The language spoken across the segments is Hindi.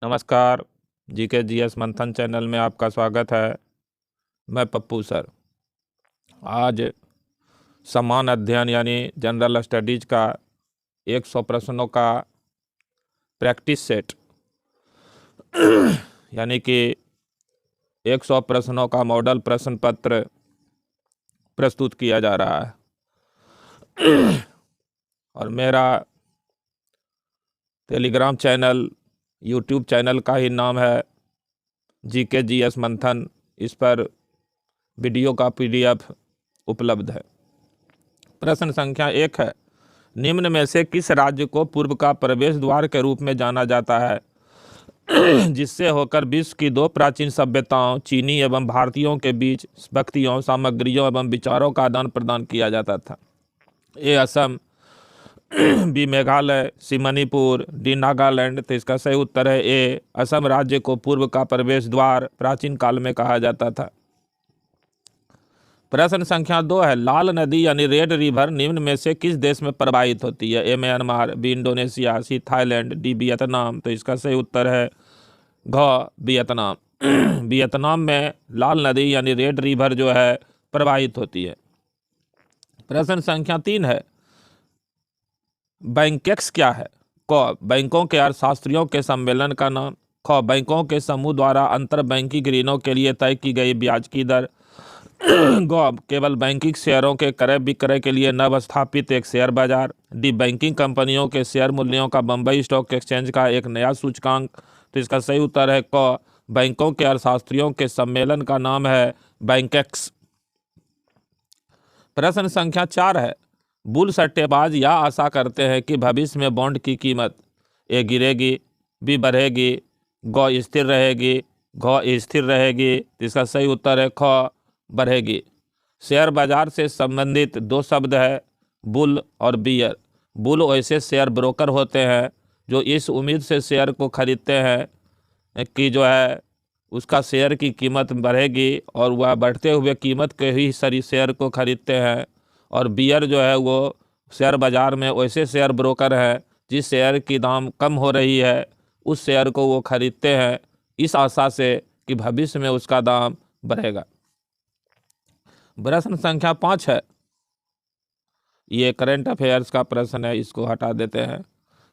नमस्कार। जीके जीएस मंथन चैनल में आपका स्वागत है। मैं पप्पू सर। आज समान अध्ययन यानी जनरल स्टडीज का 100 प्रश्नों का प्रैक्टिस सेट यानी कि 100 प्रश्नों का मॉडल प्रश्न पत्र प्रस्तुत किया जा रहा है और मेरा टेलीग्राम चैनल, यूट्यूब चैनल का ही नाम है जीके जीएस मंथन। इस पर वीडियो का पीडीएफ उपलब्ध है। प्रश्न संख्या 1 है, निम्न में से किस राज्य को पूर्व का प्रवेश द्वार के रूप में जाना जाता है जिससे होकर विश्व की दो प्राचीन सभ्यताओं चीनी एवं भारतीयों के बीच व्यक्तियों, सामग्रियों एवं विचारों का आदान प्रदान किया जाता था? ए असम, बी मेघालय, सी मणिपुर, डी नागालैंड। तो इसका सही उत्तर है ए असम राज्य को पूर्व का प्रवेश द्वार प्राचीन काल में कहा जाता था। प्रश्न संख्या 2 है, लाल नदी यानी रेड रिवर निम्न में से किस देश में प्रवाहित होती है? A Myanmar, B Indonesia, C Thailand, D Vietnam. तो इसका सही उत्तर है घ वियतनाम। वियतनाम में लाल नदी यानी रेड रिवर जो है प्रवाहित होती है। प्रश्न संख्या 3 है, बैंकेक्स क्या है? क बैंकों के अर्थशास्त्रियों के सम्मेलन का नाम। ख बैंकों के समूह द्वारा अंतर बैंकिंग ऋणों के लिए तय की गई ब्याज की दर। ग केवल बैंकिंग शेयरों के क्रय विक्रय के लिए नव स्थापित एक शेयर बाजार। डी बैंकिंग कंपनियों के शेयर मूल्यों का बंबई स्टॉक एक्सचेंज का एक नया सूचकांक। तो इसका सही उत्तर है क बैंकों के अर्थशास्त्रियों के सम्मेलन का नाम है बैंकेक्स। प्रश्न संख्या 4 है, बुल सट्टेबाज यह आशा करते हैं कि भविष्य में बॉन्ड की कीमत ए गिरेगी, बी बढ़ेगी, ग स्थिर रहेगी, घ स्थिर रहेगी। इसका सही उत्तर है ख बढ़ेगी। शेयर बाजार से संबंधित दो शब्द है बुल और बियर। बुल ऐसे शेयर ब्रोकर होते हैं जो इस उम्मीद से शेयर को खरीदते हैं कि जो है उसका शेयर की कीमत बढ़ेगी और वह बढ़ते हुए कीमत के ही सरी शेयर को खरीदते हैं। और बियर जो है वो शेयर बाजार में वैसे शेयर ब्रोकर हैं जिस शेयर की दाम कम हो रही है उस शेयर को वो खरीदते हैं इस आशा से कि भविष्य में उसका दाम बढ़ेगा। प्रश्न संख्या 5 है, ये करंट अफेयर्स का प्रश्न है, इसको हटा देते हैं।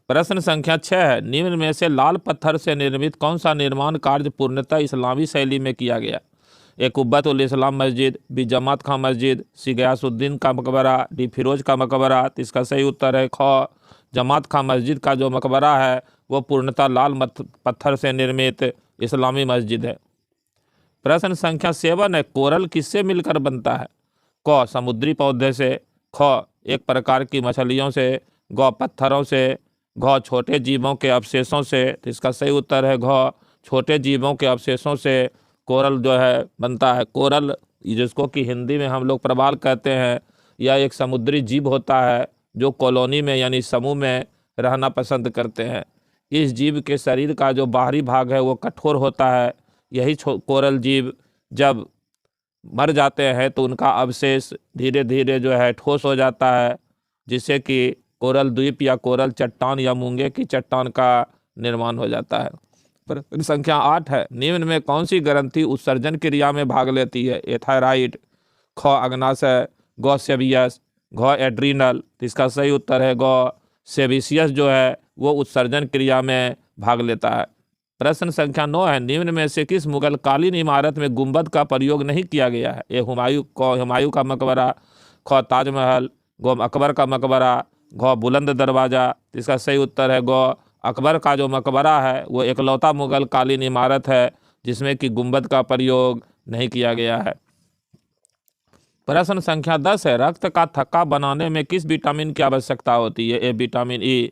प्रश्न संख्या 6 है, निम्न में से लाल पत्थर से निर्मित कौन सा निर्माण कार्य पूर्णतः इस्लामी शैली में किया गया? ए कुब्बत उल इस्लाम मस्जिद, बी जमात खां मस्जिद, सी गयासुद्दीन का मकबरा, डी फिरोज का मकबरा। इसका सही उत्तर है ख जमात खां मस्जिद का जो मकबरा है वो पूर्णतः लाल पत्थर से निर्मित इस्लामी मस्जिद है। प्रश्न संख्या 7 है, कोरल किससे मिलकर बनता है? क समुद्री पौधे से, ख एक प्रकार की मछलियों से, ग पत्थरों से, घ छोटे जीवों के अवशेषों से। तो इसका सही उत्तर है घ छोटे जीवों के अवशेषों से कोरल जो है बनता है। कोरल जिसको कि हिंदी में हम लोग प्रवाल कहते हैं, यह एक समुद्री जीव होता है जो कॉलोनी में यानी समूह में रहना पसंद करते हैं। इस जीव के शरीर का जो बाहरी भाग है वो कठोर होता है। यही कोरल जीव जब मर जाते हैं तो उनका अवशेष धीरे धीरे जो है ठोस हो जाता है जिससे कि कोरल द्वीप या कोरल चट्टान या मूंगे की चट्टान का निर्माण हो जाता है। प्रश्न संख्या 8 है, निम्न में कौन सी ग्रंथि उत्सर्जन क्रिया में भाग लेती है? ए थायराइड, ख अग्नाशय, ग सेबियस, घ एड्रीनल। इसका सही उत्तर है ग सेबिसियस जो है वो उत्सर्जन क्रिया में भाग लेता है। प्रश्न संख्या 9 है, निम्न में से किस मुगल कालीन इमारत में गुंबद का प्रयोग नहीं किया गया है? ए हुमायूं का मकबरा, ख ताजमहल, ग अकबर का मकबरा, घ बुलंद दरवाजा। इसका सही उत्तर है ग अकबर का जो मकबरा है वो एकलौता मुगल कालीन इमारत है जिसमें कि गुंबद का प्रयोग नहीं किया गया है। प्रश्न संख्या 10 है, रक्त का थक्का बनाने में किस विटामिन की आवश्यकता होती है? ए विटामिन ई,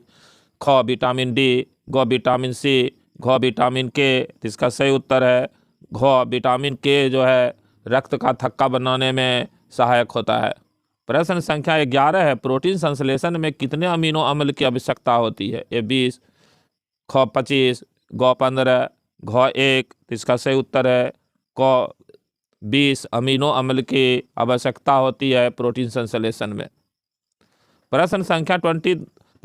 ख विटामिन डी, ग विटामिन सी, घ विटामिन के। इसका सही उत्तर है घ विटामिन के जो है रक्त का थक्का बनाने में सहायक होता है। प्रश्न संख्या 11 है, प्रोटीन संश्लेषण में कितने अमीनो अम्ल की आवश्यकता होती है? ए 20, ख 25, ग 15, घ 1। इसका सही उत्तर है क 20 अमीनो अम्ल की आवश्यकता होती है प्रोटीन संश्लेषण में। प्रश्न संख्या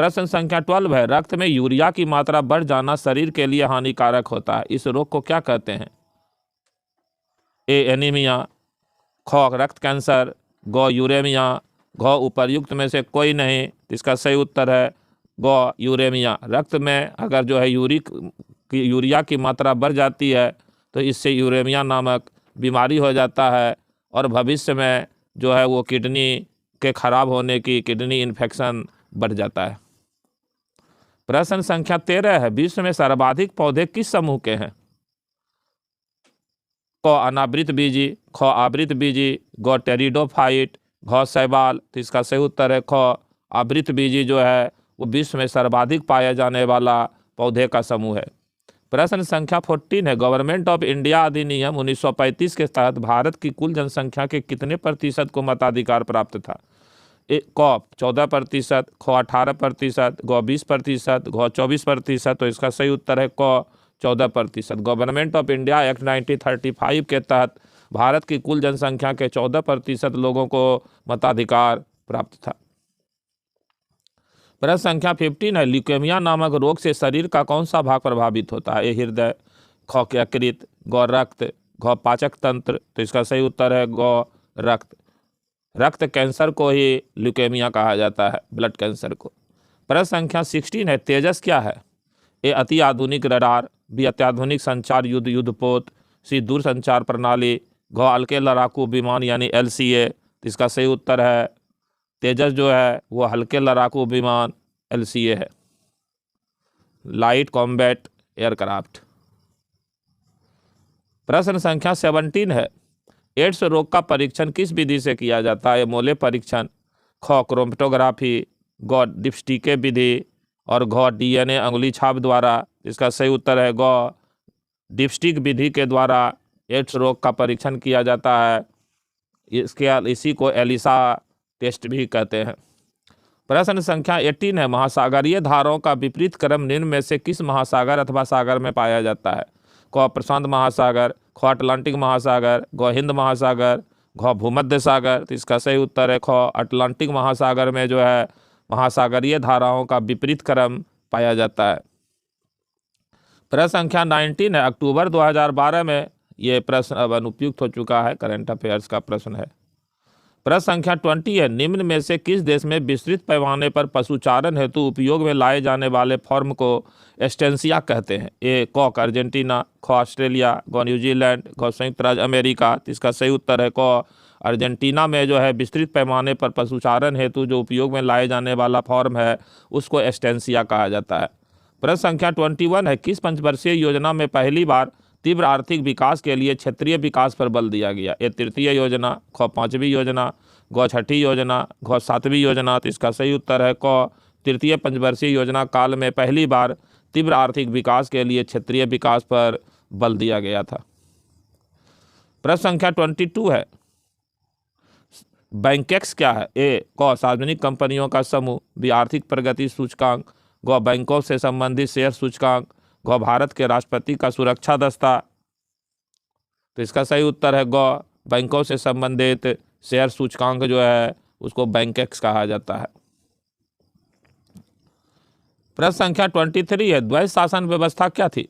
प्रश्न संख्या 12 है, रक्त में यूरिया की मात्रा बढ़ जाना शरीर के लिए हानिकारक होता है, इस रोग को क्या कहते हैं? ए एनीमिया, ख रक्त कैंसर, ग यूरेमिया, घ उपर्युक्त में से कोई नहीं। इसका सही उत्तर है ग यूरेमिया। रक्त में अगर जो है यूरिया की मात्रा बढ़ जाती है तो इससे यूरेमिया नामक बीमारी हो जाता है और भविष्य में जो है वो किडनी के खराब होने की, किडनी इन्फेक्शन बढ़ जाता है। प्रश्न संख्या 13 है, विश्व में सर्वाधिक पौधे किस समूह के हैं? क अनावृत बीजी, ख आवृत बीजी, ग टेरिडोफाइट, घ शैवाल। तो इसका सही उत्तर है ख आवृत बीजी जो है वो विश्व में सर्वाधिक पाया जाने वाला पौधे का समूह है। प्रश्न संख्या 14 है, गवर्नमेंट ऑफ इंडिया अधिनियम 1935 के तहत भारत की कुल जनसंख्या के कितने प्रतिशत को मताधिकार प्राप्त था? क 14%, ख 18%, ग 20%, घ 24%। तो इसका सही उत्तर है क 14%। गवर्नमेंट ऑफ इंडिया एक्ट 1935 के तहत भारत की कुल जनसंख्या के 14% लोगों को मताधिकार प्राप्त था। प्रश्न संख्या 15 है, ल्यूकेमिया नामक रोग से शरीर का कौन सा भाग प्रभावित होता है? ए हृदय, ख यकृत, ग रक्त, घ पाचक तंत्र। तो इसका सही उत्तर है ग रक्त। रक्त कैंसर को ही ल्यूकेमिया कहा जाता है, ब्लड कैंसर को। प्रश्न संख्या 16 है, तेजस क्या है? ए अति आधुनिक रडार, बी अत्याधुनिक संचार युद्धपोत, सी दूर संचार प्रणाली, घ हल्के लड़ाकू विमान यानी LCA। तो इसका सही उत्तर है तेजस जो है वो हल्के लड़ाकू विमान LCA है, लाइट कॉम्बैट एयरक्राफ्ट। प्रश्न संख्या 17 है, एड्स रोग का परीक्षण किस विधि से किया जाता है? मोले परीक्षण, ख क्रोमेटोग्राफी, ग डिप्स्टिके विधि और घ DNA अंगुली छाप द्वारा। इसका सही उत्तर है ग डिप्स्टिक विधि के द्वारा एड्स रोग का परीक्षण किया जाता है। इसी को एलिसा टेस्ट भी कहते हैं। प्रश्न संख्या 18 है, महासागरीय धाराओं का विपरीत क्रम निम्न में से किस महासागर अथवा सागर में पाया जाता है? क प्रशांत महासागर, ख अटलांटिक महासागर, ग हिंद महासागर, घ भूमध्य सागर। तो इसका सही उत्तर है ख अटलांटिक महासागर में जो है महासागरीय धाराओं का विपरीत क्रम पाया जाता है। प्रश्न संख्या 19 है, अक्टूबर 2012 में ये प्रश्न अब अनुपयुक्त हो चुका है, करंट अफेयर्स का प्रश्न है। प्रश्न संख्या 20 है, निम्न में से किस देश में विस्तृत पैमाने पर पशुचारण हेतु उपयोग में लाए जाने वाले फॉर्म को एस्टेंसिया कहते हैं? ए कॉक अर्जेंटीना, ख ऑस्ट्रेलिया, ग न्यूजीलैंड, घ संयुक्त राज्य अमेरिका। तो इसका सही उत्तर है क अर्जेंटीना में जो है विस्तृत पैमाने पर पशुचारण हेतु जो उपयोग में लाए जाने वाला फॉर्म है उसको एस्टेंसिया कहा जाता है। प्रश्न संख्या 21 है, किस पंचवर्षीय योजना में पहली बार तीव्र आर्थिक विकास के लिए क्षेत्रीय विकास पर बल दिया गया? ए तृतीय योजना, ख पांचवी योजना, ग छठी योजना, घ सातवीं योजना। तो इसका सही उत्तर है क तृतीय पंचवर्षीय योजना काल में पहली बार तीव्र आर्थिक विकास के लिए क्षेत्रीय विकास पर बल दिया गया था। प्रश्न संख्या 22 है, बैंकेक्स क्या है? ए क सार्वजनिक कंपनियों का समूह, बी आर्थिक प्रगति सूचकांक, ग बैंकों से संबंधित शेयर सूचकांक, घ भारत के राष्ट्रपति का सुरक्षा दस्ता। तो इसका सही उत्तर है ग बैंकों से संबंधित शेयर सूचकांक जो है उसको बैंकेक्स कहा जाता है। प्रश्न संख्या 23 है, द्वैध शासन व्यवस्था क्या थी?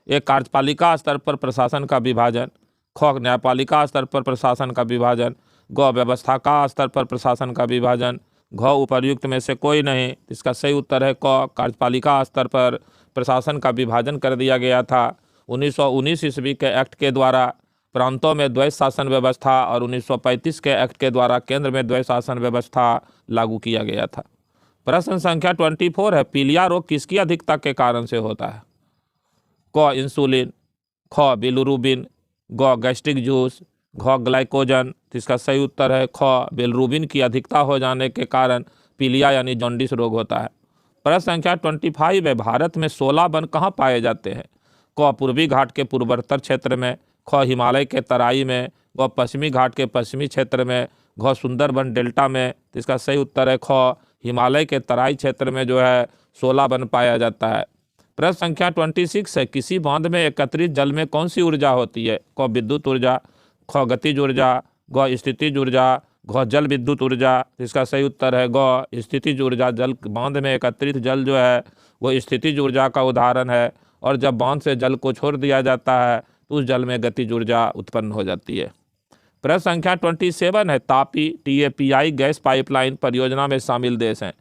ए कार्यपालिका स्तर पर प्रशासन का विभाजन, ख न्यायपालिका स्तर पर प्रशासन का विभाजन, ग व्यवस्था का स्तर पर प्रशासन का विभाजन, घ उपर्युक्त में से कोई नहीं। इसका सही उत्तर है क कार्यपालिका स्तर पर प्रशासन का विभाजन कर दिया गया था। 1919 ईस्वी के एक्ट के द्वारा प्रांतों में द्वैध शासन व्यवस्था और 1935 के एक्ट के द्वारा केंद्र में द्वैध शासन व्यवस्था लागू किया गया था। प्रश्न संख्या 24 है, पीलिया रोग किसकी अधिकता के कारण से होता है? क इंसुलिन, ख बिलिरुबिन, ग गैस्ट्रिक जूस, घ ग्लाइकोजन। इसका सही उत्तर है ख बिलिरुबिन की अधिकता हो जाने के कारण पीलिया यानी जॉन्डिस रोग होता है। प्रश्न संख्या 25 है, भारत में 16 वन कहाँ पाए जाते हैं? क पूर्वी घाट के पूर्वोत्तर क्षेत्र में, ख हिमालय के तराई में, व पश्चिमी घाट के पश्चिमी क्षेत्र में, घ सुंदरबन डेल्टा में। इसका सही उत्तर है ख हिमालय के तराई क्षेत्र में जो है 16 वन पाया जाता है। प्रश्न संख्या 26 है, किसी बांध में एकत्रित जल में कौन सी ऊर्जा होती है? क विद्युत ऊर्जा, ख गतिज ऊर्जा, ग स्थितिज ऊर्जा, घ जल विद्युत ऊर्जा, तो इसका सही उत्तर है ग स्थितिज ऊर्जा। जल बांध में एकत्रित जल जो है वो स्थितिज ऊर्जा का उदाहरण है, और जब बांध से जल को छोड़ दिया जाता है तो उस जल में गतिज ऊर्जा उत्पन्न हो जाती है। प्रश्न संख्या 27 है, तापी TAPI गैस पाइपलाइन परियोजना में शामिल देश हैं।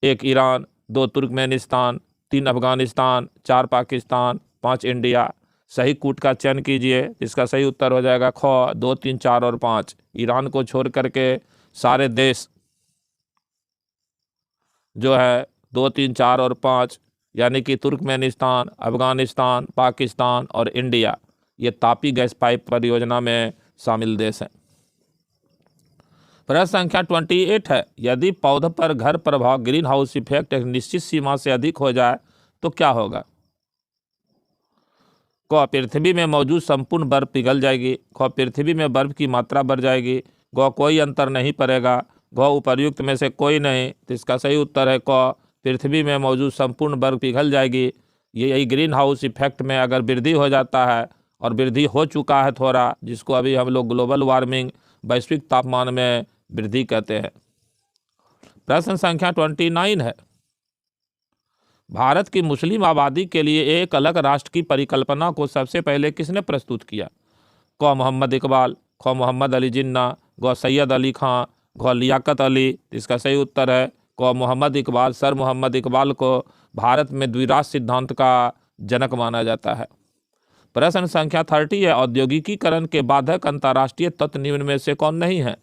1 Iran, 2 Turkmenistan, 3 Afghanistan, 4 Pakistan, 5 India. सही कूट का चयन कीजिए। इसका सही उत्तर हो जाएगा ख 2, 3, 4 और 5। ईरान को छोड़ करके सारे देश जो है 2, 3, 4 और 5 यानी कि तुर्कमेनिस्तान, अफगानिस्तान, पाकिस्तान और इंडिया, ये तापी गैस पाइप परियोजना में शामिल देश हैं। प्रश्न संख्या 28 है, यदि पौधों पर घर प्रभाव ग्रीन हाउस इफेक्ट एक निश्चित सीमा से अधिक हो जाए तो क्या होगा? क पृथ्वी में मौजूद संपूर्ण बर्फ पिघल जाएगी। ख पृथ्वी में बर्फ की मात्रा बढ़ जाएगी। ग कोई अंतर नहीं पड़ेगा। घ उपर्युक्त में से कोई नहीं। तो इसका सही उत्तर है क पृथ्वी में मौजूद संपूर्ण बर्फ पिघल जाएगी। यही ग्रीन हाउस इफेक्ट में अगर वृद्धि हो जाता है, और वृद्धि हो चुका है थोड़ा, जिसको अभी हम लोग ग्लोबल वार्मिंग वैश्विक तापमान में वृद्धि कहते हैं। प्रश्न संख्या 29 है, भारत की मुस्लिम आबादी के लिए एक अलग राष्ट्र की परिकल्पना को सबसे पहले किसने प्रस्तुत किया? क मोहम्मद इकबाल, ख मोहम्मद अली जिन्ना, ग सैयद अली खां, घ लियाकत अली। इसका सही उत्तर है क मोहम्मद इकबाल। सर मोहम्मद इकबाल को भारत में द्विराष्ट्र सिद्धांत का जनक माना जाता है। प्रश्न संख्या 30 है, औद्योगिकीकरण के बाधक अंतर्राष्ट्रीय तत्व निम्न में से कौन नहीं है?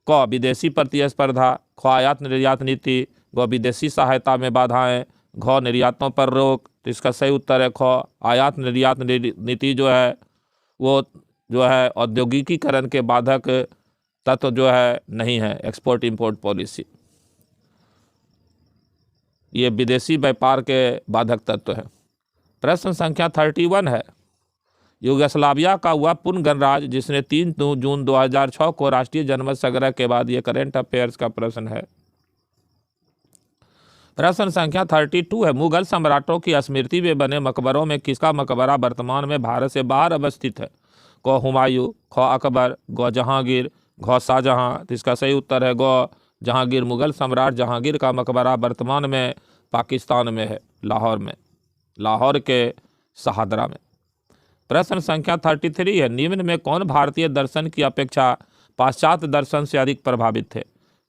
क विदेशी प्रतिस्पर्धा, ख आयात निर्यात नीति, ग विदेशी सहायता में बाधाएं, घ निर्यातों पर रोक। तो इसका सही उत्तर है ख आयात निर्यात नीति जो है वो जो है औद्योगिकीकरण के बाधक तत्व जो है नहीं है। एक्सपोर्ट इंपोर्ट पॉलिसी ये विदेशी व्यापार के बाधक तत्व है। प्रश्न संख्या 31 है, युगोस्लाविया का हुआ पूर्ण गणराज्य जिसने 3 जून 2006 को राष्ट्रीय जनमत संग्रह के बाद, ये करंट अफेयर्स का प्रश्न है। प्रश्न संख्या 32 है, मुगल सम्राटों की स्मृति में बने मकबरों में किसका मकबरा वर्तमान में भारत से बाहर अवस्थित है? क हुमायूं, ख अकबर, ग जहांगीर, घ शाहजहां। तो इसका सही उत्तर है ग जहांगीर। मुगल सम्राट जहांगीर का मकबरा वर्तमान में पाकिस्तान में है, लाहौर में, लाहौर के शहादरा में। प्रश्न संख्या 33 है, निम्न में कौन भारतीय दर्शन की अपेक्षा पाश्चात्य दर्शन से अधिक प्रभावित थे?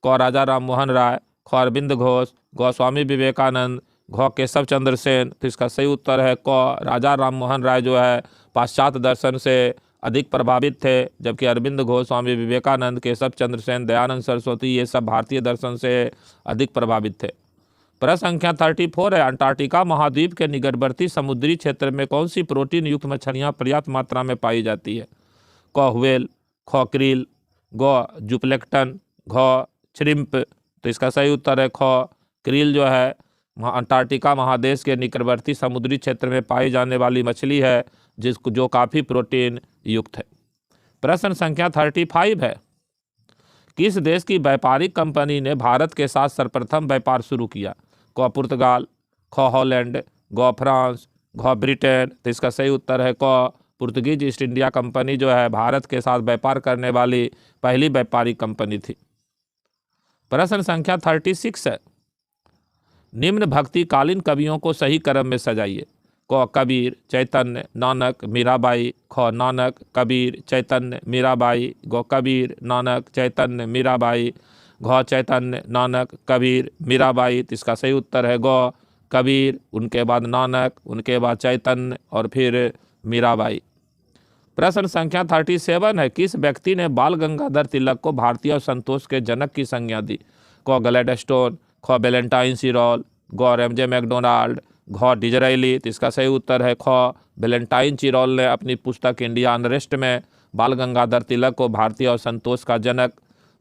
क राजा राम मोहन राय, ख अरविंद घोष, ग स्वामी विवेकानंद, घ केशव चंद्र सेन। तो इसका सही उत्तर है क राजा राम मोहन राय जो है पाश्चात्य दर्शन से अधिक प्रभावित थे, जबकि अरविंद घोष, स्वामी विवेकानंद, केशव चंद्र सेन, दयानंद सरस्वती ये सब भारतीय दर्शन से अधिक प्रभावित थे। प्रश्न संख्या 34 है, अंटार्कटिका महाद्वीप के निकटवर्ती समुद्री क्षेत्र में कौन सी प्रोटीन युक्त मछलियां पर्याप्त मात्रा में पाई जाती है? क व्हेल, ख क्रील, ग जूप्लेक्टन, घ श्रिम्प। तो इसका सही उत्तर है ख क्रील जो है अंटार्कटिका महादेश के निकटवर्ती समुद्री क्षेत्र में पाई जाने वाली मछली है जिसको जो काफ़ी प्रोटीन युक्त है। प्रश्न संख्या 35 है, किस देश की व्यापारिक कंपनी ने भारत के साथ सर्वप्रथम व्यापार शुरू किया? क पुर्तगाल, ख हॉलैंड, ग फ्रांस, घ ब्रिटेन। तो इसका सही उत्तर है क पुर्तगीज ईस्ट इंडिया कंपनी जो है भारत के साथ व्यापार करने वाली पहली व्यापारिक कंपनी थी। प्रश्न संख्या 36 है, निम्न भक्तिकालीन कवियों को सही क्रम में सजाइए। क कबीर, चैतन्य, नानक, मीराबाई। ख नानक, कबीर, चैतन्य, मीराबाई। ग कबीर, नानक, चैतन्य, मीराबाई। घ चैतन्य, नानक, कबीर, मीराबाई। तो इसका सही उत्तर है ग कबीर, उनके बाद नानक, उनके बाद चैतन्य और फिर मीराबाई। प्रश्न संख्या 37 है, किस व्यक्ति ने बाल गंगाधर तिलक को भारतीय संतोष के जनक की संज्ञा दी? क ग्लैडस्टोन, ख वैलेंटाइन सिरॉल, ग रेमजे मैकडोनाल्ड, घ डिजरायली। तो इसका सही उत्तर है ख वैलेंटाइन चिरॉल ने अपनी पुस्तक इंडिया अनरेस्ट में बाल गंगाधर तिलक को भारतीय और संतोष का जनक,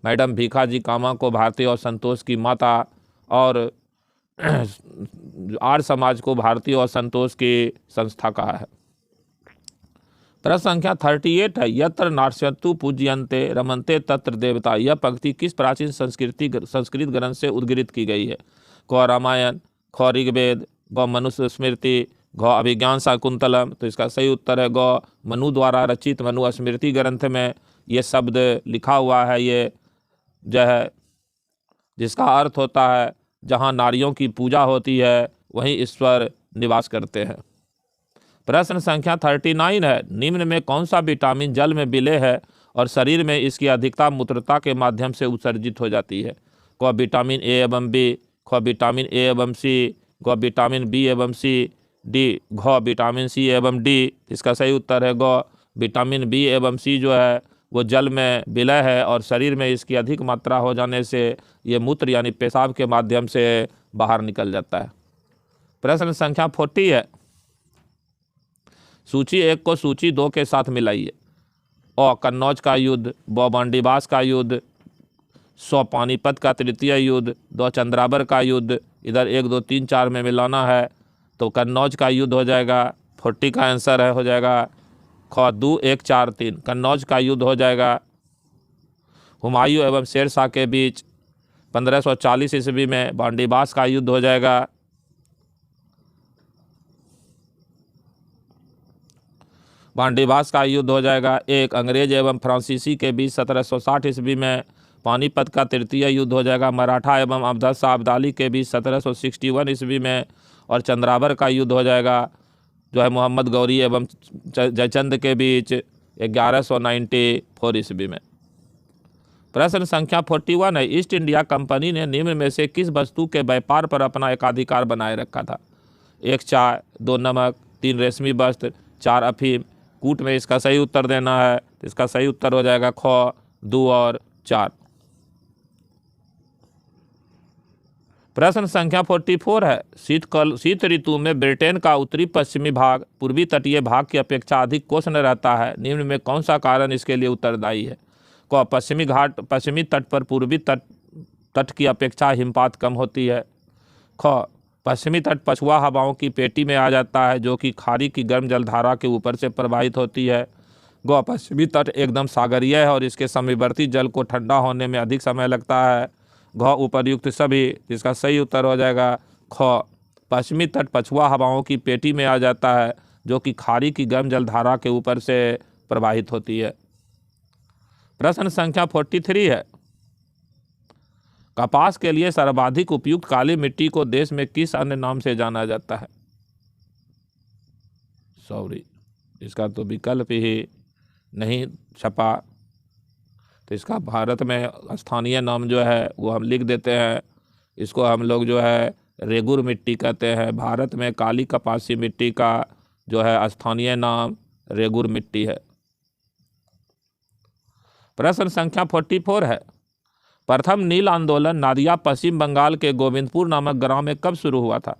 मैडम भीखाजी कामा को भारतीय और संतोष की माता और आर्य समाज को भारतीय और संतोष की संस्था कहा है। प्रश्न संख्या 38 है, यत्र नार्यन्तु पूज्यन्ते रमन्ते तत्र देवता। यह पंक्ति किस प्राचीन संस्कृत ग्रंथ से उद्गृहित की गई है? क रामायण, ख ऋग्वेद, ग मनुस्मृति स्मृति, घ अभिज्ञान शाकुंतलम। तो इसका सही उत्तर है ग मनु द्वारा रचित मनुस्मृति ग्रंथ में ये शब्द लिखा हुआ है, ये जो है जिसका अर्थ होता है जहाँ नारियों की पूजा होती है वहीं ईश्वर निवास करते हैं। प्रश्न संख्या 39 है, निम्न में कौन सा विटामिन जल में विलय है और शरीर में इसकी अधिकता मूत्रता के माध्यम से उत्सर्जित हो जाती है? क विटामिन ए एवं बी, ख विटामिन ए एवं सी, ग विटामिन बी एवं सी, डी घ विटामिन सी एवं डी। इसका सही उत्तर है ग विटामिन बी एवं सी जो है वो जल में विलय है और शरीर में इसकी अधिक मात्रा हो जाने से ये मूत्र यानी पेशाब के माध्यम से बाहर निकल जाता है। प्रश्न संख्या 40 है, सूची 1 को सूची 2 के साथ मिलाइए। अ कन्नौज का युद्ध, ब बांडीबास का युद्ध, सौ पानीपत का तृतीय युद्ध, 2 चंद्रावर का युद्ध। इधर 1 2 3 4 में मिलाना है तो कन्नौज का युद्ध हो जाएगा, 40 का आंसर है हो जाएगा ख 2 1 4 3 कन्नौज का युद्ध हो जाएगा। हुमायूं एवं शेर शाह के बीच 1540 ईस्वी में बांडीबास का युद्ध हो जाएगा। बांडीबास का युद्ध हो जाएगा। एक अंग्रेज एवं फ्रांसीसी के बीच 1760 ईस्वी में पानीपत का तृतीय युद्ध हो जाएगा। मराठा एवं अफजल शाह अब्दाली के बीच 1761 ईस्वी में और चंद्रावर का युद्ध हो जाएगा जो है मोहम्मद गौरी एवं जयचंद के बीच 1194 ईस्वी में। प्रश्न संख्या 41 है, ईस्ट इंडिया कंपनी ने निम्न में से किस वस्तु के व्यापार पर अपना एकाधिकार बनाए रखा था? 1 चाय, 2 नमक, 3 रेशमी वस्त्र, 4 अफीम। कूट में इसका सही उत्तर देना है, इसका सही उत्तर हो जाएगा ख 2 और 4। प्रश्न संख्या 44 है, शीत ऋतु में ब्रिटेन का उत्तरी पश्चिमी भाग पूर्वी तटीय भाग की अपेक्षा अधिक उष्ण रहता है। निम्न में कौन सा कारण इसके लिए उत्तरदायी है? क पश्चिमी तट पर पूर्वी तट की अपेक्षा हिमपात कम होती है। ख पश्चिमी तट पछुआ हवाओं की पेटी में आ जाता है जो कि खाड़ी की गर्म जलधारा के ऊपर से प्रवाहित होती है। ग पश्चिमी तट एकदम सागरीय है और इसके समीपवर्ती जल को ठंडा होने में अधिक समय लगता है। घ उपर्युक्त सभी, जिसका सही उत्तर हो जाएगा ख पश्चिमी तट पछुआ हवाओं की पेटी में आ जाता है जो कि खाड़ी की गर्म जलधारा के ऊपर से प्रवाहित होती है। प्रश्न संख्या 43 है, कपास के लिए सर्वाधिक उपयुक्त काली मिट्टी को देश में किस अन्य नाम से जाना जाता है? इसका तो विकल्प ही नहीं छपा, तो इसका भारत में स्थानीय नाम जो है वो हम लिख देते हैं। इसको हम लोग जो है रेगुर मिट्टी कहते हैं। भारत में काली कपासी मिट्टी का जो है स्थानीय नाम रेगुर मिट्टी है। प्रश्न संख्या 44 है, प्रथम नील आंदोलन नादिया पश्चिम बंगाल के गोविंदपुर नामक गांव में कब शुरू हुआ था?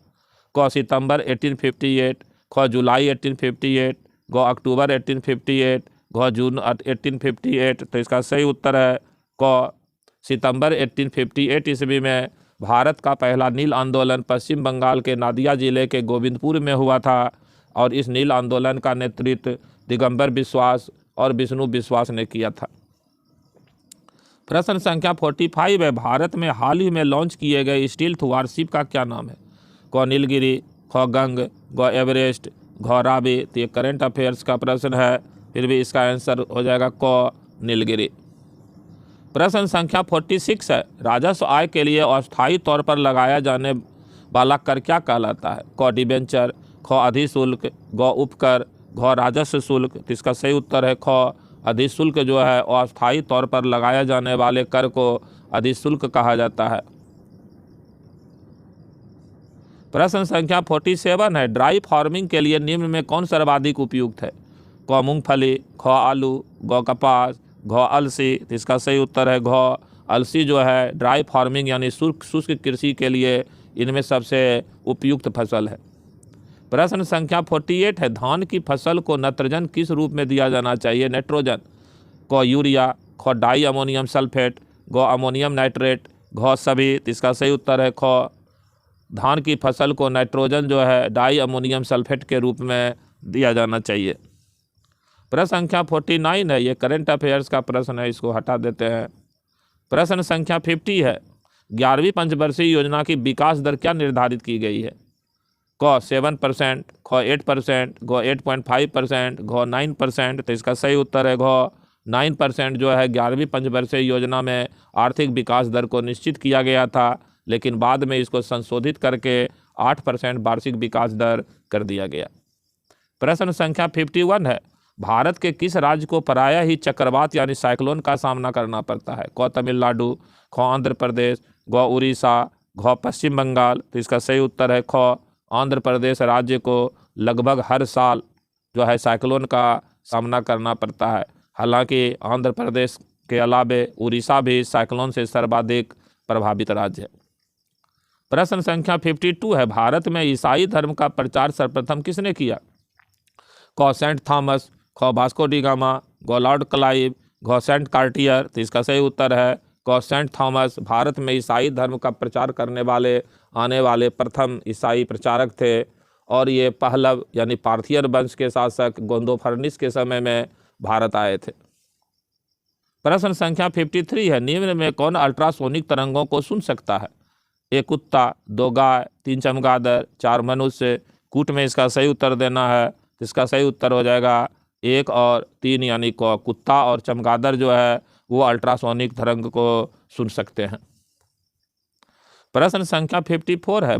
क सितंबर 1858, ख जुलाई 1858, ग अक्टूबर 1858, घ जून 1858। तो इसका सही उत्तर है क सितंबर 1858 ईस्वी में भारत का पहला नील आंदोलन पश्चिम बंगाल के नादिया जिले के गोविंदपुर में हुआ था और इस नील आंदोलन का नेतृत्व दिगंबर बिश्वास और विष्णु बिश्वास ने किया था। प्रश्न संख्या 45 है, भारत में हाल ही में लॉन्च किए गए स्टील्थ वारशिप का क्या नाम है? क नीलगिरी, ख गंग, ग एवरेस्ट, घ रावी। तो ये करंट अफेयर्स का प्रश्न है, फिर भी इसका आंसर हो जाएगा क नीलगिरी। प्रश्न संख्या 46 है, राजस्व आय के लिए अस्थायी तौर पर लगाया जाने वाला कर क्या कहलाता है? क डिबेंचर, ख अधिशुल्क, ग उपकर, घ राजस्व शुल्क। तो इसका सही उत्तर है ख अधिशुल्क जो है अस्थायी तौर पर लगाया जाने वाले कर को अधिशुल्क कहा जाता है। प्रश्न संख्या 47 है, ड्राई फार्मिंग के लिए निम्न में कौन सर्वाधिक उपयुक्त है? क मूंगफली, ख आलू, ग कपास, घ अलसी। तो इसका सही उत्तर है घ अलसी जो है ड्राई फार्मिंग यानी शुष्क कृषि के लिए इनमें सबसे उपयुक्त फसल है। प्रश्न संख्या 48 है, धान की फसल को नत्रजन किस रूप में दिया जाना चाहिए? नाइट्रोजन, क यूरिया, ख डाई अमोनियम सल्फेट, ग अमोनियम नाइट्रेट, घ सभी। तो इसका सही उत्तर है ख धान की फसल को नाइट्रोजन जो है डाई अमोनियम सल्फेट के रूप में दिया जाना चाहिए। प्रश्न संख्या 49 है, ये करंट अफेयर्स का प्रश्न है, इसको हटा देते हैं। प्रश्न संख्या 50 है, 11वीं पंचवर्षीय योजना की विकास दर क्या निर्धारित की गई है? क 7%, ख 8%, घ 8.5%, घ 9%। तो इसका सही उत्तर है घ 9% जो है 11वीं पंचवर्षीय योजना में आर्थिक विकास दर को निश्चित किया गया था, लेकिन बाद में इसको संशोधित करके 8% वार्षिक विकास दर कर दिया गया। प्रश्न संख्या 51 है, भारत के किस राज्य को प्रायः ही चक्रवात यानी साइक्लोन का सामना करना पड़ता है? क तमिलनाडु, ख आंध्र प्रदेश, ग उड़ीसा, घ पश्चिम बंगाल। तो इसका सही उत्तर है ख आंध्र प्रदेश राज्य को लगभग हर साल जो है साइक्लोन का सामना करना पड़ता है। हालांकि आंध्र प्रदेश के अलावे उड़ीसा भी साइक्लोन से सर्वाधिक प्रभावित राज्य है। प्रश्न संख्या 52 है, भारत में ईसाई धर्म का प्रचार सर्वप्रथम किसने किया? क सेंट थॉमस, ख वास्को डी गामा, ग लॉर्ड क्लाइव, घ सेंट कार्टियर। तो इसका सही उत्तर है क सेंट थॉमस भारत में ईसाई धर्म का प्रचार करने वाले आने वाले प्रथम ईसाई प्रचारक थे, और ये पहलव यानी पार्थियन वंश के शासक गोंदोफर्निस के समय में भारत आए थे। प्रश्न संख्या 53 है, निम्न में कौन अल्ट्रासोनिक तरंगों को सुन सकता है? 1 कुत्ता, 2 गाय, 3 चमगादड़, 4 मनुष्य। कूट में इसका सही उत्तर देना है, इसका सही उत्तर हो जाएगा 1 और 3 यानी कुत्ता और चमगादड़ जो है वो अल्ट्रासोनिक तरंग को सुन सकते हैं। प्रश्न संख्या 54 है,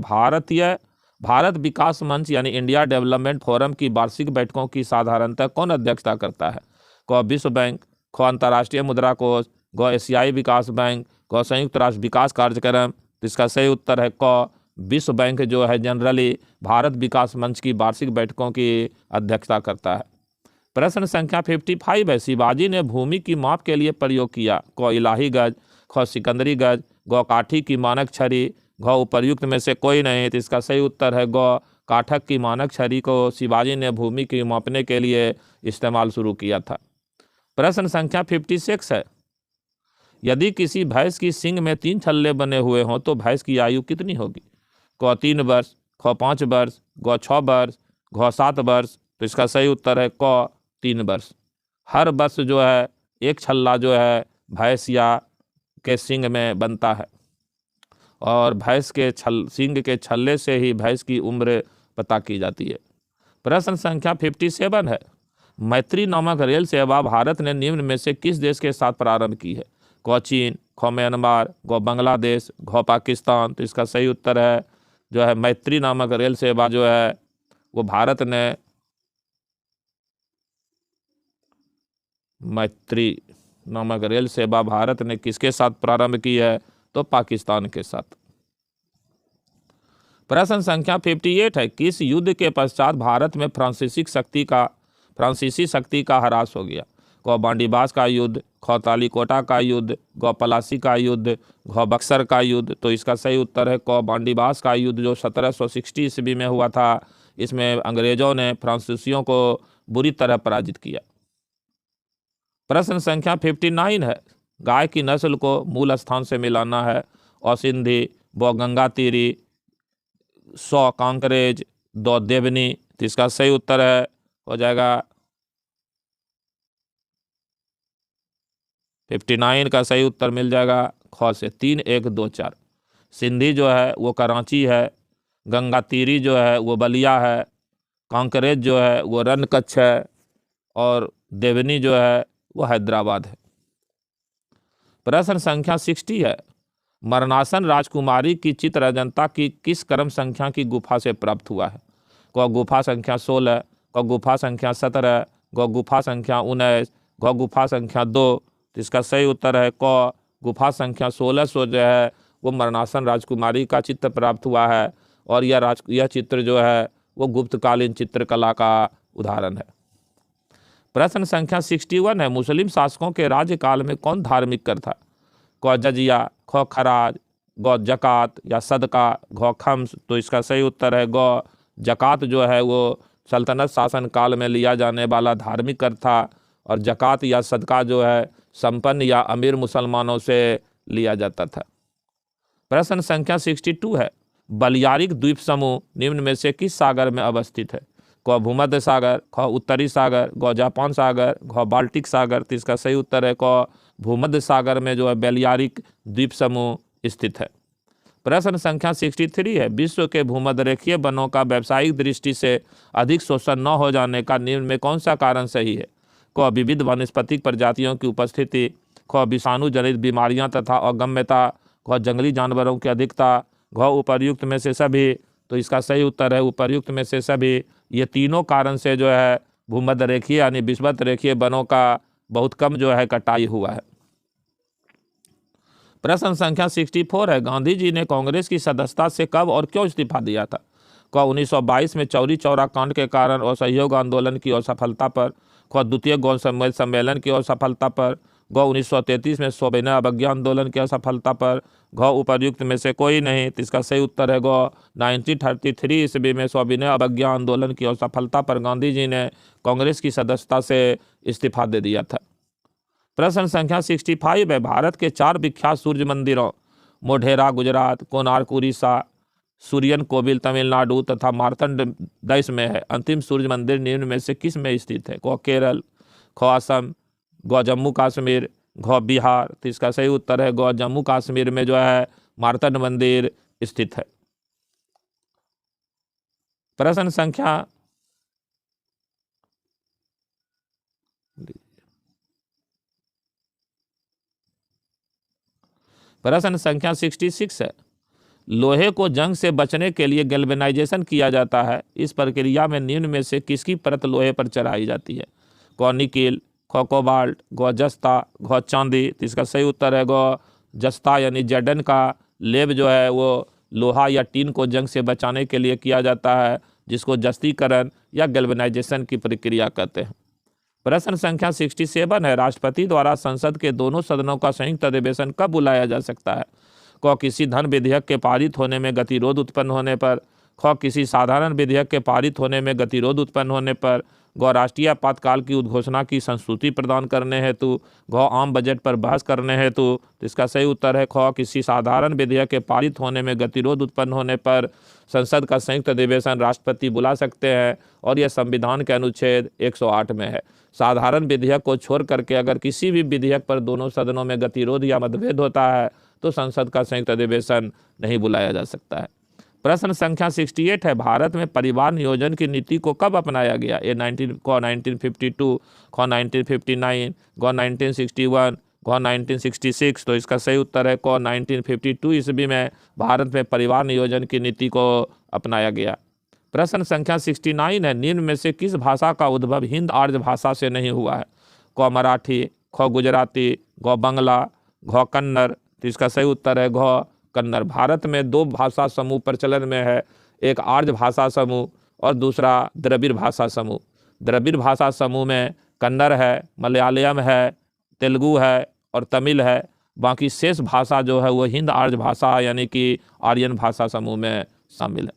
भारत विकास मंच यानी इंडिया डेवलपमेंट फोरम की वार्षिक बैठकों की साधारणतः कौन अध्यक्षता करता है? क विश्व बैंक, ख अंतर्राष्ट्रीय मुद्रा कोष, ग एशियाई विकास बैंक, ग संयुक्त राष्ट्र विकास कार्यक्रम। तो इसका सही उत्तर है क विश्व बैंक जो है जनरली भारत विकास मंच की वार्षिक बैठकों की अध्यक्षता करता है। प्रश्न संख्या 55 है, शिवाजी ने भूमि की माप के लिए प्रयोग किया? क इलाही गज, ख सिकंदरी गज, ग काठी की मानक छड़ी, घ उपर्युक्त में से कोई नहीं। तो इसका सही उत्तर है ग काठक की मानक छड़ी को शिवाजी ने भूमि की मापने के लिए इस्तेमाल शुरू किया था। प्रश्न संख्या 56 है, यदि किसी भैंस की सींग में 3 छल्ले बने हुए हों तो भैंस की आयु कितनी होगी? क 3 वर्ष, ख 5 वर्ष, ग 6 वर्ष, घ 7 वर्ष। तो इसका सही उत्तर है क 3 वर्ष। हर वर्ष जो है एक छल्ला जो है भैंस या के सींग में बनता है, और भैंस के सींग के छल्ले से ही भैंस की उम्र पता की जाती है। प्रश्न संख्या 57 है, मैत्री नामक रेल सेवा भारत ने निम्न में से किस देश के साथ प्रारंभ की है? क चीन, ख म्यांमार, ग बांग्लादेश, घ पाकिस्तान। तो इसका सही उत्तर है जो है मैत्री नामक रेल सेवा जो है वो भारत ने मैत्री नामक रेल सेवा भारत ने किसके साथ प्रारंभ की है? तो पाकिस्तान के साथ। प्रश्न संख्या 58 है, किस युद्ध के पश्चात भारत में फ्रांसीसी शक्ति का ह्रास हो गया? क बांडीबास का युद्ध, ख तालीकोटा का युद्ध, ग पलासी का युद्ध, घ बक्सर का युद्ध। तो इसका सही उत्तर है क बांडीबास का युद्ध जो 1760 ईस्वी में हुआ था। इसमें अंग्रेजों ने फ्रांसीसियों को बुरी तरह पराजित किया। प्रश्न संख्या 59 है, गाय की नस्ल को मूल स्थान से मिलाना है? अ सिंधी, ब गंगा तीरी, स कांकरेज, द देवनी। तो इसका सही उत्तर है हो जाएगा 59 का सही उत्तर मिल जाएगा ख से 3 1 2 4। सिंधी जो है वो कराची है, गंगा तीरी जो है वो बलिया है, कांकरेज जो है वो रनकच्छ है, और देवनी जो है वो हैदराबाद है। प्रश्न संख्या 60 है, मरणासन राजकुमारी की चित्र अजंता की किस क्रम संख्या की गुफा से प्राप्त हुआ है? क गुफा संख्या 16, क गुफा संख्या 17, ग गुफा संख्या 19, घ गुफा संख्या 2। तो इसका सही उत्तर है क गुफा संख्या 16 जो है वो मरणासन राजकुमारी का चित्र प्राप्त हुआ है, और यह चित्र जो है वो गुप्तकालीन चित्रकला का उदाहरण है। प्रश्न संख्या 61 है, मुस्लिम शासकों के राज्यकाल में कौन धार्मिक कर था? क जजिया, ख खराज, ग जकात या सदका, घ खम्स। तो इसका सही उत्तर है ग जकात जो है वो सल्तनत शासन काल में लिया जाने वाला धार्मिक कर था, और जकात या सदका जो है संपन्न या अमीर मुसलमानों से लिया जाता था। प्रश्न संख्या 62 है, बलियारिक द्वीप समूह निम्न में से किस सागर में अवस्थित है? क भूमध्य सागर, ख उत्तरी सागर, ग जापान सागर, घ बाल्टिक सागर। तो इसका सही उत्तर है क भूमध्य सागर में जो है बलियारिक द्वीप समूह स्थित है। प्रश्न संख्या 63 है, विश्व के भूमध्यरेखीय वनों का व्यावसायिक दृष्टि से अधिक शोषण न हो जाने का निम्न में कौन सा कारण सही है? क विविध वनस्पतिक प्रजातियों की उपस्थिति, ख विषाणु जनित बीमारियां तथा अगम्यता, ख जंगली जानवरों की अधिकता, घ उपर्युक्त में से सभी। तो इसका सही उत्तर है उपर्युक्त में से सभी। ये तीनों कारण से जो है भूमध्य रेखीय यानी विषुवत रेखीय वनों का बहुत कम जो है कटाई हुआ है। प्रश्न संख्या 64 है, गांधी जी ने कांग्रेस की सदस्यता से कब और क्यों इस्तीफा दिया था? क 1922 में चौरी चौरा कांड के कारण और सहयोग आंदोलन की असफलता पर, ख द्वितीय गौ सम्मेलन की असफलता पर, ग 1933 में सविनय अवज्ञा आंदोलन की असफलता पर, घ उपर्युक्त में से कोई नहीं। तो इसका सही उत्तर है ग 1933 ईस्वी में सविनय अवज्ञा आंदोलन की असफलता पर गांधी जी ने कांग्रेस की सदस्यता से इस्तीफा दे दिया था। प्रश्न संख्या 65 है, भारत के 4 विख्यात सूर्य मंदिरों मोढेरा गुजरात, कोणार्क उड़ीसा, सूर्यन कोविल तमिलनाडु तथा मार्तंड देश में है। अंतिम सूर्य मंदिर निम्न में से किस में स्थित है? क केरल, ख असम, ग जम्मू कश्मीर, घ बिहार। तो इसका सही उत्तर है ग जम्मू कश्मीर में जो है मार्तंड मंदिर स्थित है। प्रश्न संख्या प्रश्न संख्या 66 है, लोहे को जंग से बचने के लिए गैल्वेनाइजेशन किया जाता है। इस प्रक्रिया में निम्न में से किसकी परत लोहे पर चढ़ाई जाती है? क निकेल, ख कोबाल्ट, ग जस्ता, घ चांदी। तो इसका सही उत्तर है ग जस्ता यानी जर्डन का लेप जो है वो लोहा या टीन को जंग से बचाने के लिए किया जाता है, जिसको जस्तीकरण या गैल्वेनाइजेशन की प्रक्रिया कहते हैं। प्रश्न संख्या 67 है, राष्ट्रपति द्वारा संसद के दोनों सदनों का संयुक्त अधिवेशन कब बुलाया जा सकता है? क किसी धन विधेयक के पारित होने में गतिरोध उत्पन्न होने पर, ख किसी साधारण विधेयक के पारित होने में गतिरोध उत्पन्न होने पर, ग राष्ट्रीय आपातकाल की उद्घोषणा की संस्तुति प्रदान करने हेतु, घ आम बजट पर बहस करने हेतु। तो इसका सही उत्तर है ख किसी साधारण विधेयक के पारित होने में गतिरोध उत्पन्न होने पर संसद का संयुक्त अधिवेशन राष्ट्रपति बुला सकते हैं और यह संविधान के अनुच्छेद 108 में है। साधारण विधेयक को छोड़ करके अगर किसी भी विधेयक पर दोनों सदनों में गतिरोध या मतभेद होता है तो संसद का संयुक्त अधिवेशन नहीं बुलाया जा सकता है। प्रश्न संख्या 68 है, भारत में परिवार नियोजन की नीति को कब अपनाया गया? ए 1952, ख 1959, ग 1961, ग 1966। तो इसका सही उत्तर है क 1952 ईस्वी में भारत में परिवार नियोजन की नीति को अपनाया गया। प्रश्न संख्या 69 है, निम्न में से किस भाषा का उद्भव हिंद आर्य भाषा से नहीं हुआ है? क मराठी, ख गुजराती, ग बांग्ला, घ कन्नड़। तो इसका सही उत्तर है घ कन्नड़। भारत में 2 भाषा समूह प्रचलन में है, एक आर्य भाषा समूह और दूसरा द्रविड़ भाषा समूह। द्रविड़ भाषा समूह में कन्नड़ है, मलयालम है, तेलुगु है और तमिल है। बाकी शेष भाषा जो है वो हिंद आर्य भाषा यानी कि आर्यन भाषा समूह में शामिल है।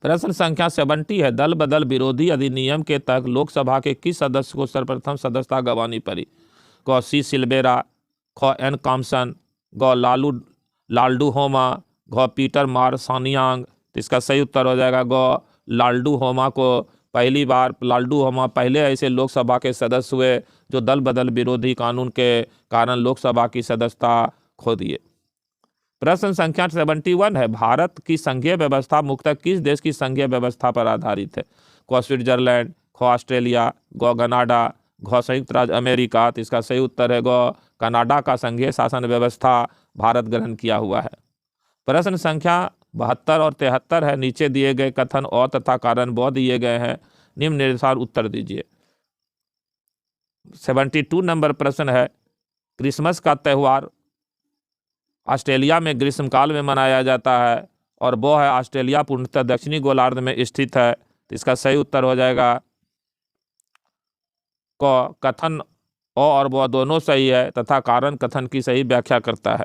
प्रश्न संख्या 70 है, दल बदल विरोधी अधिनियम के तहत लोकसभा के किस सदस्य को सर्वप्रथम सदस्यता गंवानी पड़ी? क सी सिल्वेरा, ख एन कॉम्सन, ग लालडू होमा, घ पीटर मार सानियांग। तो इसका सही उत्तर हो जाएगा ग लालडू होमा को पहली बार लालडू होमा पहले ऐसे लोकसभा के सदस्य हुए जो दल बदल विरोधी कानून के कारण लोकसभा की सदस्यता खो दिए। प्रश्न संख्या 71 है, भारत की संघीय व्यवस्था मुख्यतः किस देश की संघीय व्यवस्था पर आधारित है? क स्विट्जरलैंड, ख ऑस्ट्रेलिया, ग कनाडा, घ संयुक्त राज्य अमेरिका। तो इसका सही उत्तर है ग कनाडा का संघीय शासन व्यवस्था भारत ग्रहण किया हुआ है। प्रश्न संख्या 72 और 73 है, नीचे दिए गए कथन और तथा कारण ब दिए गए हैं, निम्नानुसार उत्तर दीजिए। 72 नंबर प्रश्न है, क्रिसमस का त्यौहार ऑस्ट्रेलिया में ग्रीष्मकाल में मनाया जाता है और वो है ऑस्ट्रेलिया पूर्णतः दक्षिणी गोलार्ध में स्थित है। तो इसका सही उत्तर हो जाएगा क कथन और वह दोनों सही है तथा कारण कथन की सही व्याख्या करता है।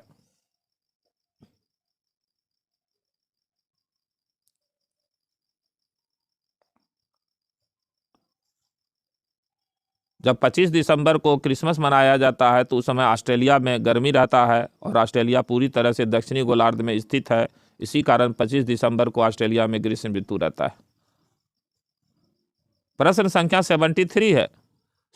जब 25 दिसंबर को क्रिसमस मनाया जाता है तो उस समय ऑस्ट्रेलिया में गर्मी रहता है और ऑस्ट्रेलिया पूरी तरह से दक्षिणी गोलार्ध में स्थित है, इसी कारण 25 दिसंबर को ऑस्ट्रेलिया में ग्रीष्म ऋतु रहता है। प्रश्न संख्या 73 है,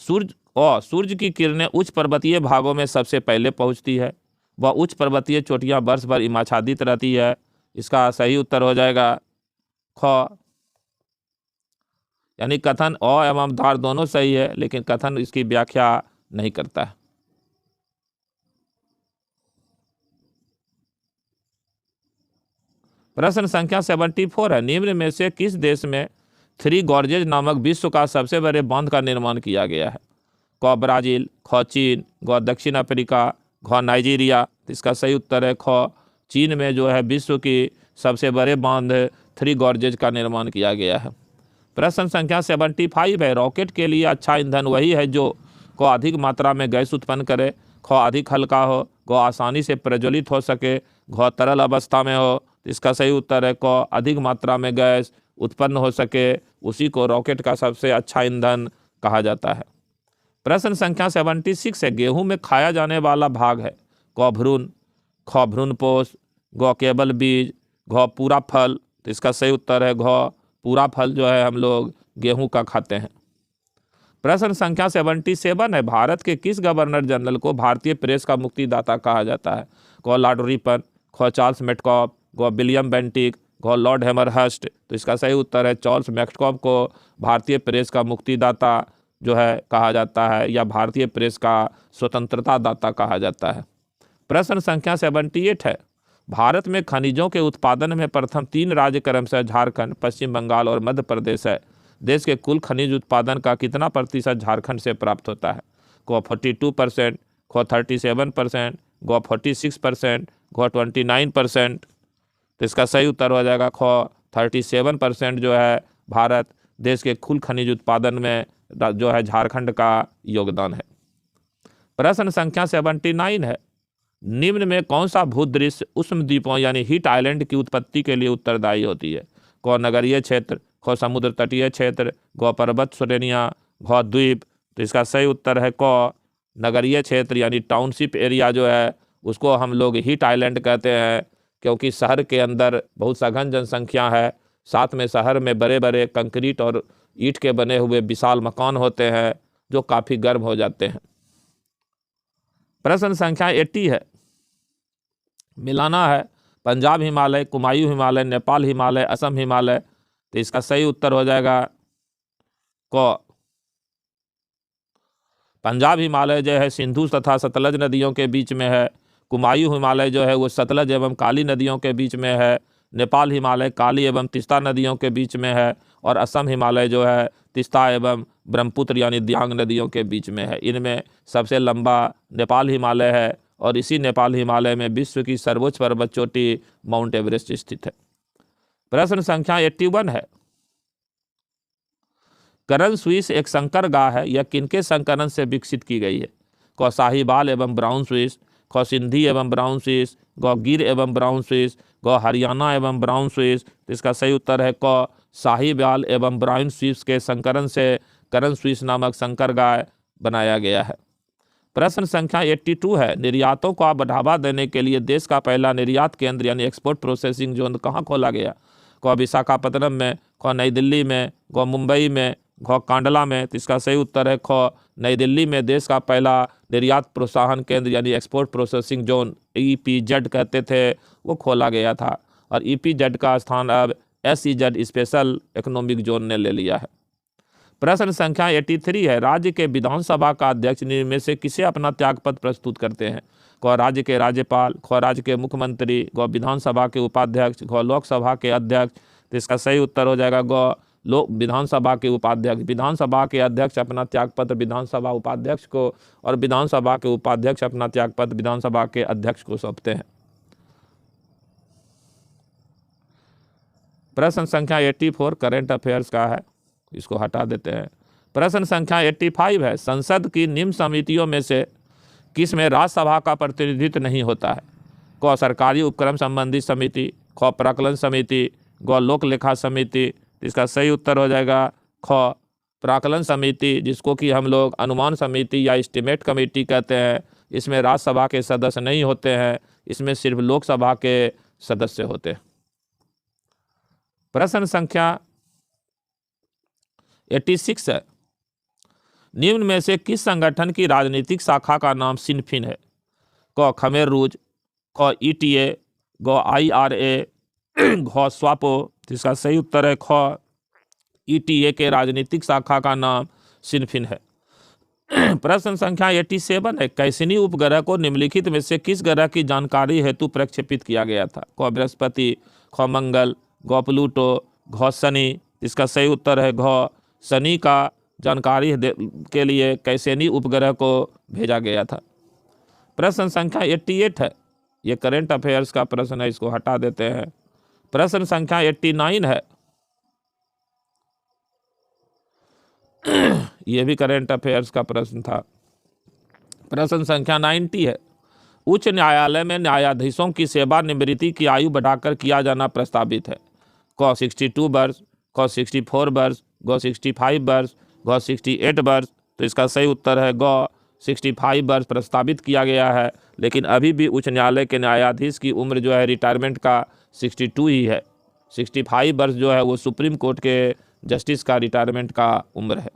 सूर्य की किरणें उच्च पर्वतीय भागों में सबसे पहले पहुंचती है, वह उच्च पर्वतीय चोटियां वर्ष भर हिमाच्छादित रहती है। इसका सही उत्तर हो जाएगा ख यानी कथन अ एवं धार दोनों सही है, लेकिन कथन इसकी व्याख्या नहीं करता है। प्रश्न संख्या 74 है, निम्न में से किस देश में थ्री गॉर्जेज नामक विश्व का सबसे बड़े बांध का निर्माण किया गया है? क ब्राजील, ख चीन, ग दक्षिण अफ्रीका, घ नाइजीरिया। इसका सही उत्तर है ख चीन में जो है विश्व की सबसे बड़े बांध थ्री गॉर्जेज का निर्माण किया गया है। प्रश्न संख्या 75 है, रॉकेट के लिए अच्छा ईंधन वही है जो को अधिक मात्रा में गैस उत्पन्न करे, ख अधिक हल्का हो, ग आसानी से प्रज्वलित हो सके, घ तरल अवस्था में हो। इसका सही उत्तर है क अधिक मात्रा में गैस उत्पन्न हो सके, उसी को रॉकेट का सबसे अच्छा ईंधन कहा जाता है। प्रश्न संख्या 76 है, गेहूं में खाया जाने वाला भाग है क भ्रूण, ख भ्रूणपोष, ग केवल बीज, घ पूरा फल। तो इसका सही उत्तर है घ पूरा फल जो है हम लोग गेहूं का खाते हैं। प्रश्न संख्या 77 है, भारत के किस गवर्नर जनरल को भारतीय प्रेस का मुक्तिदाता कहा जाता है? क लॉर्ड रिपन, ख चार्ल्स मेटकॉफ, ग विलियम बेंटिक, ग लॉर्ड हेमरहर्स्ट। तो इसका सही उत्तर है चार्ल्स मेटकॉफ को भारतीय प्रेस का मुक्तिदाता जो है कहा जाता है, या भारतीय प्रेस का स्वतंत्रता दाता कहा जाता है। प्रश्न संख्या 78 है, भारत में खनिजों के उत्पादन में प्रथम 3 राज्य क्रमशः झारखंड, पश्चिम बंगाल और मध्य प्रदेश है। देश के कुल खनिज उत्पादन का कितना प्रतिशत झारखंड से प्राप्त होता है? क 42%, ख 37%, ग 46%, घ 29%। तो इसका सही उत्तर हो जाएगा ख 37% जो है भारत देश के कुल खनिज उत्पादन में जो है झारखंड का योगदान है। प्रश्न संख्या 79 है, निम्न में कौन सा भूदृश्य उष्ण द्वीपों यानी हीट आइलैंड की उत्पत्ति के लिए उत्तरदायी होती है? क नगरीय क्षेत्र, ख समुद्र तटीय क्षेत्र, ग पर्वत श्रेणियाँ, घ द्वीप। तो इसका सही उत्तर है क नगरीय क्षेत्र यानी टाउनशिप एरिया जो है उसको हम लोग हीट आइलैंड कहते हैं, क्योंकि शहर के अंदर बहुत सघन जनसंख्या है, साथ में शहर में बड़े बड़े कंक्रीट और ईंट के बने हुए विशाल मकान होते हैं जो काफ़ी गर्म हो जाते हैं। प्रश्न संख्या 80 है, मिलाना है पंजाब हिमालय, कुमायूं हिमालय, नेपाल हिमालय, असम हिमालय। तो इसका सही उत्तर हो जाएगा क पंजाब हिमालय जो है सिंधु तथा सतलज नदियों के बीच में है, कुमायूं हिमालय जो है वो सतलज एवं काली नदियों के बीच में है, नेपाल हिमालय काली एवं तीस्ता नदियों के बीच में है, और असम हिमालय जो है तीस्ता एवं ब्रह्मपुत्र यानी दियांग नदियों के बीच में है। इनमें सबसे लंबा नेपाल हिमालय है, और इसी नेपाल हिमालय में विश्व की सर्वोच्च पर्वत चोटी माउंट एवरेस्ट स्थित है। प्रश्न संख्या 81 है, करन स्विस एक संकर गाय है, यह किनके संकरण से विकसित की गई है? क साहिवाल एवं ब्राउन स्विस, ख सिंधी एवं ब्राउन स्विस, ग गिर एवं ब्राउन स्विस, ग हरियाणा एवं ब्राउन स्विस। इसका सही उत्तर है क साहिवाल एवं ब्राउन स्विस के संकरण से करन स्विस नामक संकर गाय बनाया गया है। प्रश्न संख्या 82 है, निर्यातों को बढ़ावा देने के लिए देश का पहला निर्यात केंद्र यानी एक्सपोर्ट प्रोसेसिंग जोन कहाँ खोला गया? क विशाखापत्तनम में, ख नई दिल्ली में, ग मुंबई में, घ कांडला में। तो इसका सही उत्तर है ख नई दिल्ली में देश का पहला निर्यात प्रोत्साहन केंद्र यानी एक्सपोर्ट प्रोसेसिंग जोन EPZ कहते थे वो खोला गया था, और EPZ का स्थान अब SEZ स्पेशल इकोनॉमिक जोन ने ले लिया है। प्रश्न संख्या 83 है, राज्य के विधानसभा का अध्यक्ष निम्न में से किसे अपना त्यागपत्र प्रस्तुत करते हैं? क राज्य के राज्यपाल, ख राज्य के मुख्यमंत्री, ग विधानसभा के उपाध्यक्ष, घ लोकसभा के अध्यक्ष। तो इसका सही उत्तर हो जाएगा ग विधानसभा के उपाध्यक्ष। विधानसभा के अध्यक्ष अपना त्यागपत्र विधानसभा उपाध्यक्ष को, और विधानसभा के उपाध्यक्ष अपना त्यागपत्र विधानसभा के अध्यक्ष को सौंपते हैं। प्रश्न संख्या 84 करेंट अफेयर्स का है, इसको हटा देते हैं। प्रश्न संख्या 85 है, संसद की निम्न समितियों में से किस में राज्यसभा का प्रतिनिधित्व नहीं होता है? क सरकारी उपक्रम संबंधी समिति, ख प्राक्कलन समिति, ग लोक लेखा समिति। इसका सही उत्तर हो जाएगा ख प्राक्कलन समिति, जिसको कि हम लोग अनुमान समिति या एस्टिमेट कमेटी कहते हैं। इसमें राज्यसभा के सदस्य नहीं होते हैं, इसमें सिर्फ लोकसभा के सदस्य होते हैं। प्रश्न संख्या 86 है, निम्न में से किस संगठन की राजनीतिक शाखा का नाम सिन्फिन है? क खमेर रूज, ख ETA, ग IRA, घ स्वापो। इसका सही उत्तर है ख ईटीए के राजनीतिक शाखा का नाम सिनफिन है। प्रश्न संख्या 87 है, कैसिनी उपग्रह को निम्नलिखित में से किस ग्रह की जानकारी हेतु प्रक्षेपित किया गया था? क बृहस्पति, ख मंगल, ग प्लूटो, घ शनि। इसका सही उत्तर है घ शनि का जानकारी के लिए कैसिनी उपग्रह को भेजा गया था। प्रश्न संख्या 88 है, ये करंट अफेयर्स का प्रश्न है, इसको हटा देते हैं। प्रश्न संख्या 89 है, यह भी करंट अफेयर्स का प्रश्न था। प्रश्न संख्या 90 है, उच्च न्यायालय में न्यायाधीशों की सेवानिवृत्ति की आयु बढ़ाकर किया जाना प्रस्तावित है। क 62 वर्ष, क 64 वर्ष, ग 65 वर्ष, ग 68 वर्ष। तो इसका सही उत्तर है ग 65 वर्ष प्रस्तावित किया गया है, लेकिन अभी भी उच्च न्यायालय के न्यायाधीश की उम्र जो है रिटायरमेंट का 62 ही है। 65 वर्ष जो है वो सुप्रीम कोर्ट के जस्टिस का रिटायरमेंट का उम्र है।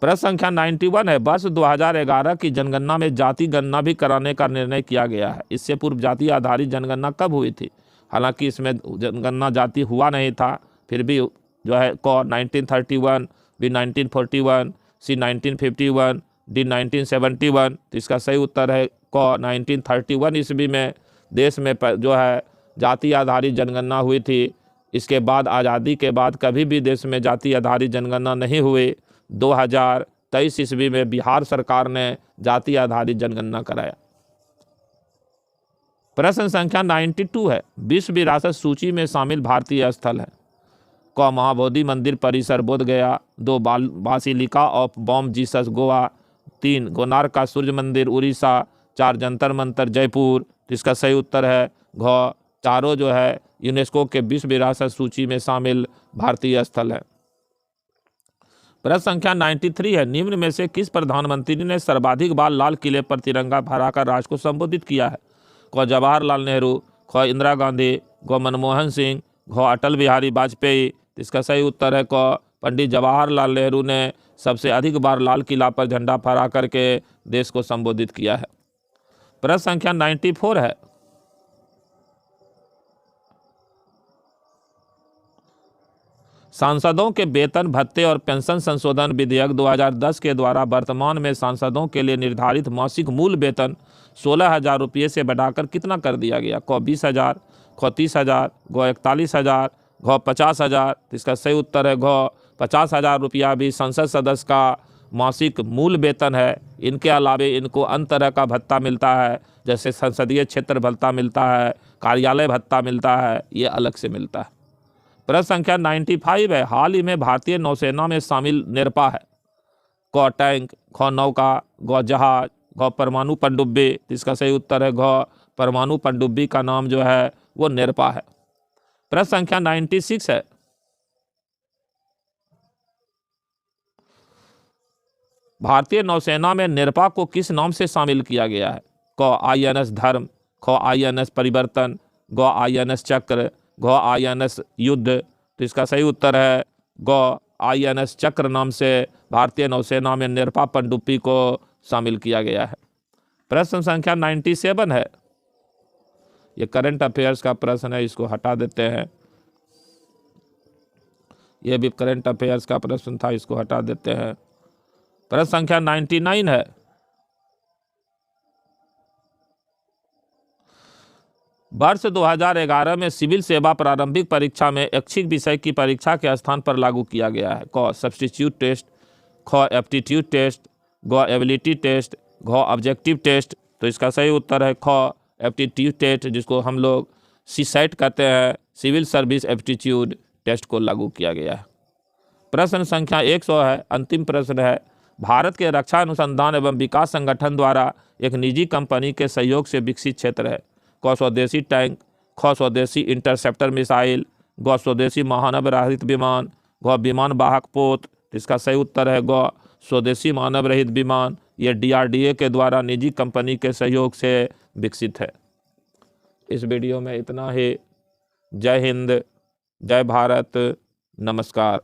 प्रश्न संख्या 91 है, वर्ष 2011 की जनगणना में जाति गणना भी कराने का निर्णय किया गया है। इससे पूर्व जाति आधारित जनगणना कब हुई थी? हालांकि इसमें जनगणना जाति हुआ नहीं था, फिर भी जो है क 1931, बी 1941, सी 1951, डी 1971। तो इसका सही उत्तर है क 1931 ईस्वी में देश में जो है जाति आधारित जनगणना हुई थी। इसके बाद आज़ादी के बाद कभी भी देश में जाति आधारित जनगणना नहीं हुई। 2023 ईस्वी में बिहार सरकार ने जाति आधारित जनगणना कराया। प्रश्न संख्या 92 है, विश्व विरासत सूची में शामिल भारतीय स्थल है। क महाबोधि मंदिर परिसर Bodhgaya, 2 basilica of Bom Jesus Goa, 3 Konark का सूर्य मंदिर उड़ीसा, 4 जंतर मंतर जयपुर। तो इसका सही उत्तर है घ चारों जो है यूनेस्को के विश्व विरासत सूची में शामिल भारतीय स्थल है। प्रश्न संख्या 93 है, निम्न में से किस प्रधानमंत्री ने सर्वाधिक बार लाल किले पर तिरंगा फहराकर राष्ट्र को संबोधित किया है? क जवाहरलाल नेहरू, ख इंदिरा गांधी, ग मनमोहन सिंह, घ अटल बिहारी वाजपेयी। इसका सही उत्तर है क पंडित जवाहरलाल नेहरू ने सबसे अधिक बार लाल किला पर झंडा फहरा करके देश को संबोधित किया है। प्रश्न संख्या 94 है, सांसदों के वेतन भत्ते और पेंशन संशोधन विधेयक 2010 के द्वारा वर्तमान में सांसदों के लिए निर्धारित मासिक मूल वेतन 16,000 रुपये से बढ़ाकर कितना कर दिया गया? क 20,000, ख 30,000, ग 41,000, घ 50,000। इसका सही उत्तर है घ 50,000 रुपया भी संसद सदस्य का मासिक मूल वेतन है। इनके अलावे इनको अन्य तरह का भत्ता मिलता है, जैसे संसदीय क्षेत्र भत्ता मिलता है, कार्यालय भत्ता मिलता है, ये अलग से मिलता है। प्रश्न संख्या 95 है, हाल ही में भारतीय नौसेना में शामिल नेरपा है। क टैंक, ख नौका, ग जहाज, घ परमाणु पनडुब्बी। इसका सही उत्तर है घ परमाणु पनडुब्बी का नाम जो है वो नेरपा है। प्रश्न संख्या 96 है, भारतीय नौसेना में नेरपा को किस नाम से शामिल किया गया है? क INS धर्म, ख INS परिवर्तन, ग INS चक्र, घ INS युद्ध। तो इसका सही उत्तर है ग INS चक्र नाम से भारतीय नौसेना में नेरपा पनडुब्बी को शामिल किया गया है। प्रश्न संख्या 97 है, ये करंट अफेयर्स का प्रश्न है, इसको हटा देते हैं। ये भी करंट अफेयर्स का प्रश्न था, इसको हटा देते हैं। प्रश्न संख्या 99 है, वर्ष 2011 में सिविल सेवा प्रारंभिक परीक्षा में ऐच्छिक विषय की परीक्षा के स्थान पर लागू किया गया है। क सब्स्टिट्यूट टेस्ट, ख एप्टीट्यूड टेस्ट, ग एबिलिटी टेस्ट, घ ऑब्जेक्टिव टेस्ट। तो इसका सही उत्तर है ख एप्टीट्यूड टेस्ट, जिसको हम लोग सीसैट कहते हैं, सिविल सर्विस एप्टीट्यूड टेस्ट को लागू किया गया है। प्रश्न संख्या 100 है, अंतिम प्रश्न है, भारत के रक्षा अनुसंधान एवं विकास संगठन द्वारा एक निजी कंपनी के सहयोग से विकसित क्षेत्र है। क स्वदेशी टैंक, ख स्वदेशी इंटरसेप्टर मिसाइल, ग स्वदेशी मानव रहित विमान, घ विमान वाहक पोत। इसका सही उत्तर है ग स्वदेशी मानव रहित विमान। ये DRDA के द्वारा निजी कंपनी के सहयोग से विकसित है। इस वीडियो में इतना ही। जय हिंद, जय भारत, नमस्कार।